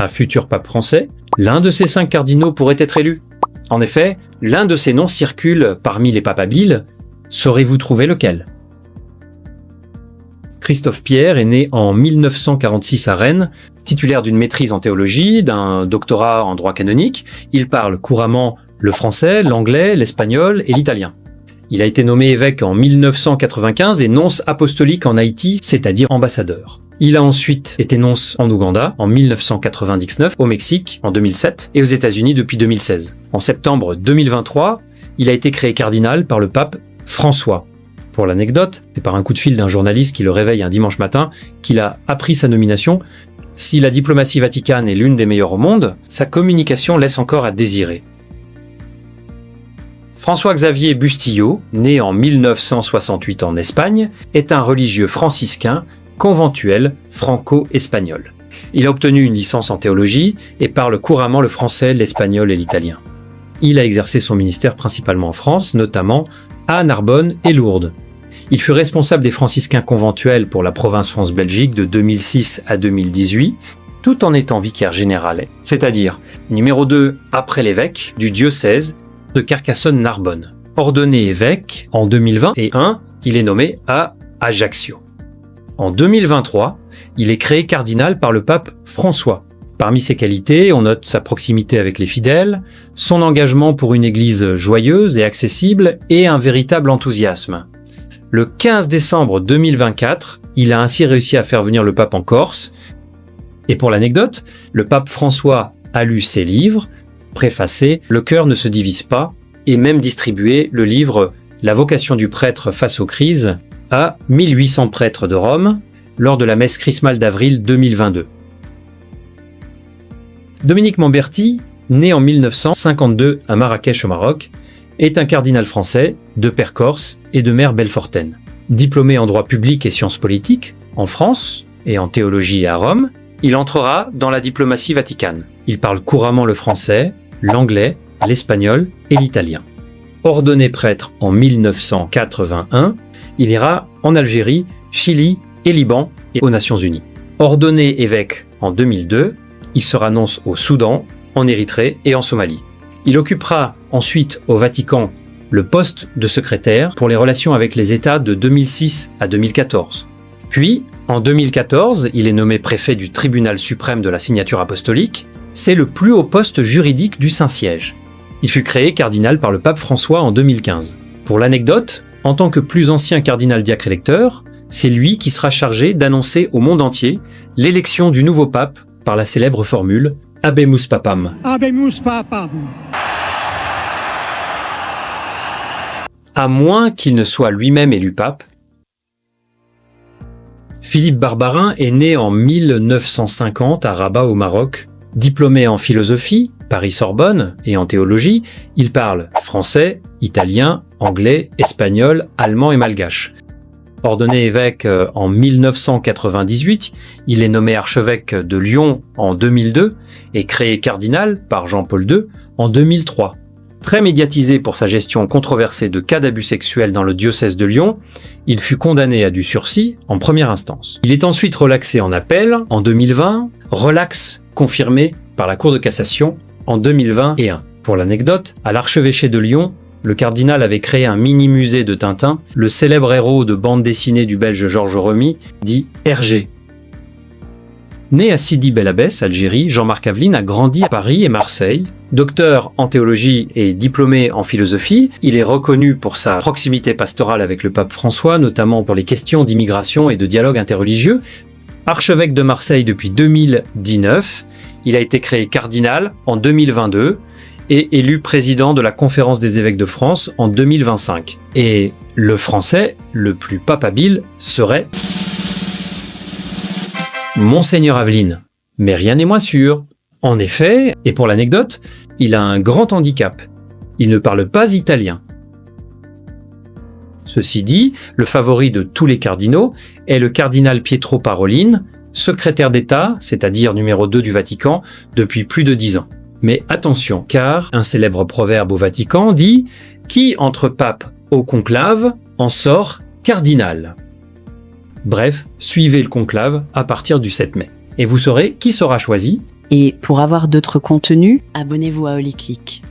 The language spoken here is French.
un futur pape français, l'un de ces 5 cardinaux pourrait être élu. En effet, l'un de ces noms circule parmi les papes habiles. Saurez-vous trouver lequel? Christophe Pierre est né en 1946 à Rennes, titulaire d'une maîtrise en théologie, d'un doctorat en droit canonique. Il parle couramment le français, l'anglais, l'espagnol et l'italien. Il a été nommé évêque en 1995 et nonce apostolique en Haïti, c'est-à-dire ambassadeur. Il a ensuite été nonce en Ouganda en 1999, au Mexique en 2007 et aux États-Unis depuis 2016. En septembre 2023, il a été créé cardinal par le pape François. Pour l'anecdote, c'est par un coup de fil d'un journaliste qui le réveille un dimanche matin qu'il a appris sa nomination. Si la diplomatie vaticane est l'une des meilleures au monde, sa communication laisse encore à désirer. François-Xavier Bustillo, né en 1968 en Espagne, est un religieux franciscain, conventuel, franco-espagnol. Il a obtenu une licence en théologie et parle couramment le français, l'espagnol et l'italien. Il a exercé son ministère principalement en France, notamment à Narbonne et Lourdes. Il fut responsable des franciscains conventuels pour la province France-Belgique de 2006 à 2018, tout en étant vicaire général, c'est-à-dire numéro 2 après l'évêque du diocèse de Carcassonne-Narbonne. Ordonné évêque en 2021, il est nommé à Ajaccio. En 2023, il est créé cardinal par le pape François. Parmi ses qualités, on note sa proximité avec les fidèles, son engagement pour une église joyeuse et accessible et un véritable enthousiasme. Le 15 décembre 2024, il a ainsi réussi à faire venir le pape en Corse. Et pour l'anecdote, le pape François a lu ses livres, préfacé « Le cœur ne se divise pas » et même distribué le livre « La vocation du prêtre face aux crises » à 1800 prêtres de Rome lors de la messe chrismale d'avril 2022. Dominique Mamberti, né en 1952 à Marrakech au Maroc, est un cardinal français, de père corse et de mère belfortaine. Diplômé en droit public et sciences politiques, en France et en théologie à Rome, il entrera dans la diplomatie vaticane. Il parle couramment le français, l'anglais, l'espagnol et l'italien. Ordonné prêtre en 1981, il ira en Algérie, Chili et Liban et aux Nations Unies. Ordonné évêque en 2002, il sera nonce au Soudan, en Érythrée et en Somalie. Il occupera ensuite au Vatican le poste de secrétaire pour les relations avec les États de 2006 à 2014. Puis, en 2014, il est nommé préfet du Tribunal suprême de la signature apostolique. C'est le plus haut poste juridique du Saint-Siège. Il fut créé cardinal par le pape François en 2015. Pour l'anecdote, en tant que plus ancien cardinal diacre électeur, c'est lui qui sera chargé d'annoncer au monde entier l'élection du nouveau pape par la célèbre formule « Habemus Papam ». Habemus Papam. À moins qu'il ne soit lui-même élu pape. Philippe Barbarin est né en 1950 à Rabat au Maroc. Diplômé en philosophie, Paris-Sorbonne, et en théologie, il parle français, italien, anglais, espagnol, allemand et malgache. Ordonné évêque en 1998, il est nommé archevêque de Lyon en 2002 et créé cardinal par Jean-Paul II en 2003. Très médiatisé pour sa gestion controversée de cas d'abus sexuels dans le diocèse de Lyon, il fut condamné à du sursis en première instance. Il est ensuite relaxé en appel en 2020, relax confirmé par la Cour de cassation en 2021. Pour l'anecdote, à l'archevêché de Lyon, le cardinal avait créé un mini-musée de Tintin, le célèbre héros de bande dessinée du belge Georges Remy, dit Hergé. Né à Sidi Bel Abbès, Algérie, Jean-Marc Aveline a grandi à Paris et Marseille. Docteur en théologie et diplômé en philosophie, il est reconnu pour sa proximité pastorale avec le pape François, notamment pour les questions d'immigration et de dialogue interreligieux. Archevêque de Marseille depuis 2019, il a été créé cardinal en 2022 et élu président de la Conférence des évêques de France en 2025. Et le français le plus papabile serait Monseigneur Aveline. Mais rien n'est moins sûr. En effet, et pour l'anecdote, il a un grand handicap. Il ne parle pas italien. Ceci dit, le favori de tous les cardinaux est le cardinal Pietro Parolin, secrétaire d'État, c'est-à-dire numéro 2 du Vatican, depuis plus de 10 ans. Mais attention, car un célèbre proverbe au Vatican dit « Qui entre pape au conclave en sort cardinal ?» Bref, suivez le conclave à partir du 7 mai. Et vous saurez qui sera choisi Et pour avoir d'autres contenus, abonnez-vous à Holy Click.